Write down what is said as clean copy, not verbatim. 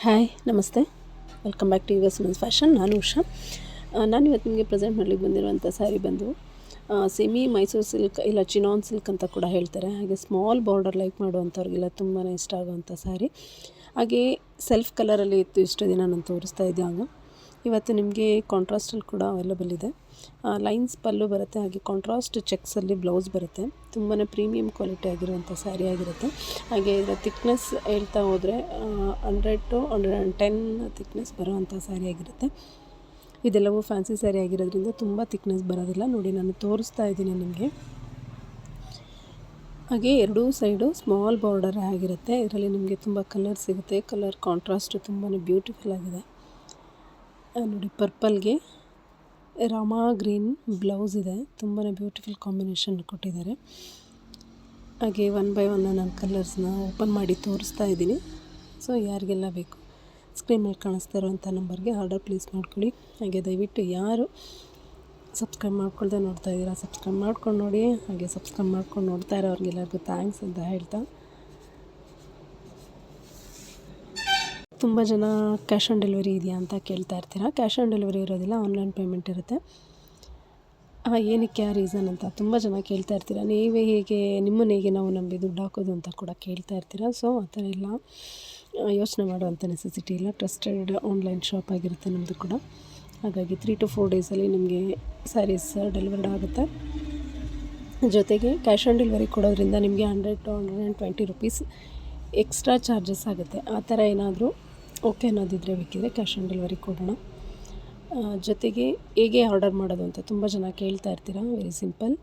Hi ನಮಸ್ತೆ, welcome back to yours men's fashion. ನಾನು ಉಷಾ. ನಾನಿವತ್ತು ನಿಮಗೆ ಪ್ರೆಸೆಂಟ್ ಮಾಡಲಿಕ್ಕೆ ಬಂದಿರುವಂಥ ಸ್ಯಾರಿ ಬಂದು ಸೆಮಿ ಮೈಸೂರು ಸಿಲ್ಕ್ ಇಲ್ಲ ಚಿನಾನ್ ಸಿಲ್ಕ್ ಅಂತ ಕೂಡ ಹೇಳ್ತಾರೆ. ಹಾಗೆ ಸ್ಮಾಲ್ ಬಾರ್ಡರ್ ಲೈಕ್ ಮಾಡುವಂಥವ್ರಿಗೆಲ್ಲ ತುಂಬಾ ಇಷ್ಟ ಆಗುವಂಥ ಸ್ಯಾರಿ. ಹಾಗೆ ಸೆಲ್ಫ್ ಕಲರಲ್ಲಿ ಇತ್ತು ಇಷ್ಟು ದಿನ ನಾನು ತೋರಿಸ್ತಾ ಇದ್ದಾಗ. ಇವತ್ತು ನಿಮಗೆ ಕಾಂಟ್ರಾಸ್ಟಲ್ಲಿ ಕೂಡ ಅವೈಲಬಲ್ ಇದೆ. ಲೈನ್ಸ್ ಪಲ್ಲು ಬರುತ್ತೆ, ಹಾಗೆ ಕಾಂಟ್ರಾಸ್ಟ್ ಚೆಕ್ಸಲ್ಲಿ ಬ್ಲೌಸ್ ಬರುತ್ತೆ. ತುಂಬಾ ಪ್ರೀಮಿಯಂ ಕ್ವಾಲಿಟಿ ಆಗಿರುವಂಥ ಸ್ಯಾರಿ ಆಗಿರುತ್ತೆ. ಹಾಗೆ ಇದರ ಥಿಕ್ನೆಸ್ ಹೇಳ್ತಾ ಹೋದರೆ 100 to 110 ಥಿಕ್ನೆಸ್ ಬರುವಂಥ ಸ್ಯಾರಿ ಆಗಿರುತ್ತೆ. ಇದೆಲ್ಲವೂ ಫ್ಯಾನ್ಸಿ ಸ್ಯಾರಿ ಆಗಿರೋದ್ರಿಂದ ತುಂಬ ಥಿಕ್ನೆಸ್ ಬರೋದಿಲ್ಲ. ನೋಡಿ, ನಾನು ತೋರಿಸ್ತಾ ಇದ್ದೀನಿ ನಿಮಗೆ. ಹಾಗೆ ಎರಡೂ ಸೈಡು ಸ್ಮಾಲ್ ಬಾರ್ಡರ್ ಆಗಿರುತ್ತೆ. ಇದರಲ್ಲಿ ನಿಮಗೆ ತುಂಬ ಕಲರ್ ಸಿಗುತ್ತೆ. ಕಲರ್ ಕಾಂಟ್ರಾಸ್ಟ್ ತುಂಬಾ ಬ್ಯೂಟಿಫುಲ್ ಆಗಿದೆ. ನೋಡಿ, ಪರ್ಪಲ್ಗೆ ರಾಮಾ ಗ್ರೀನ್ ಬ್ಲೌಸ್ ಇದೆ. ತುಂಬಾ ಬ್ಯೂಟಿಫುಲ್ ಕಾಂಬಿನೇಷನ್ ಕೊಟ್ಟಿದ್ದಾರೆ. ಹಾಗೆ ಒನ್ ಬೈ ಒನ್ ನಾನು ಕಲರ್ಸ್ನ ಓಪನ್ ಮಾಡಿ ತೋರಿಸ್ತಾ ಇದ್ದೀನಿ. ಸೊ ಯಾರಿಗೆಲ್ಲ ಬೇಕು ಸ್ಕ್ರೀನ್ ಮೇಲೆ ಕಾಣಿಸ್ತಾ ಇರುವಂಥ ನಂಬರ್ಗೆ ಆರ್ಡರ್ ಪ್ಲೇಸ್ ಮಾಡ್ಕೊಳ್ಳಿ. ಹಾಗೆ ದಯವಿಟ್ಟು ಯಾರು ಸಬ್ಸ್ಕ್ರೈಬ್ ಮಾಡ್ಕೊಳ್ದೆ ನೋಡ್ತಾ ಇದ್ದೀರಾ, ಸಬ್ಸ್ಕ್ರೈಬ್ ಮಾಡ್ಕೊಂಡು ನೋಡಿ. ಹಾಗೆ ಸಬ್ಸ್ಕ್ರೈಬ್ ಮಾಡ್ಕೊಂಡು ನೋಡ್ತಾ ಇರೋರಿಗೆಲ್ಲರಿಗೂ ಥ್ಯಾಂಕ್ಸ್ ಅಂತ ಹೇಳ್ತಾ, ತುಂಬ ಜನ ಕ್ಯಾಶ್ ಆನ್ ಡೆಲಿವರಿ ಇದೆಯಾ ಅಂತ ಕೇಳ್ತಾ ಇರ್ತೀರಾ. ಕ್ಯಾಶ್ ಆನ್ ಡೆಲಿವರಿ ಇರೋದಿಲ್ಲ, ಆನ್ಲೈನ್ ಪೇಮೆಂಟ್ ಇರುತ್ತೆ. ಏನಕ್ಕೆ ಆ ರೀಸನ್ ಅಂತ ತುಂಬ ಜನ ಕೇಳ್ತಾ ಇರ್ತೀರ. ನೀವೇ ಹೇಗೆ, ನಿಮ್ಮನ್ನು ಹೇಗೆ ನಾವು ನಂಬಿ ದುಡ್ಡು ಹಾಕೋದು ಅಂತ ಕೂಡ ಕೇಳ್ತಾ ಇರ್ತೀರ. ಸೊ ಆ ಥರ ಎಲ್ಲ ಯೋಚನೆ ಮಾಡುವಂಥ ನೆಸೆಸಿಟಿ ಇಲ್ಲ. ಟ್ರಸ್ಟೆಡ್ ಆನ್ಲೈನ್ ಶಾಪ್ ಆಗಿರುತ್ತೆ ನಮ್ಮದು ಕೂಡ. ಹಾಗಾಗಿ 3 to 4 ಡೇಸಲ್ಲಿ ನಿಮಗೆ ಸ್ಯಾರೀಸ್ ಡೆಲಿವರ್ಡ್ ಆಗುತ್ತೆ. ಜೊತೆಗೆ ಕ್ಯಾಶ್ ಆನ್ ಡೆಲಿವರಿ ಕೊಡೋದ್ರಿಂದ ನಿಮಗೆ 100 to 120 ರುಪೀಸ್ ಎಕ್ಸ್ಟ್ರಾ ಚಾರ್ಜಸ್ ಆಗುತ್ತೆ. ಆ ಥರ ಏನಾದರೂ ಓಕೆ ಅನ್ನೋದಿದ್ದರೆ ಬೇಕಿದ್ರೆ ಕ್ಯಾಶ್ ಆನ್ ಡೆಲಿವರಿ ಕೊಡೋಣ. ಜೊತೆಗೆ ಹೇಗೆ ಆರ್ಡರ್ ಮಾಡೋದು ಅಂತ ತುಂಬ ಜನ ಕೇಳ್ತಾ ಇರ್ತೀರ. Very simple.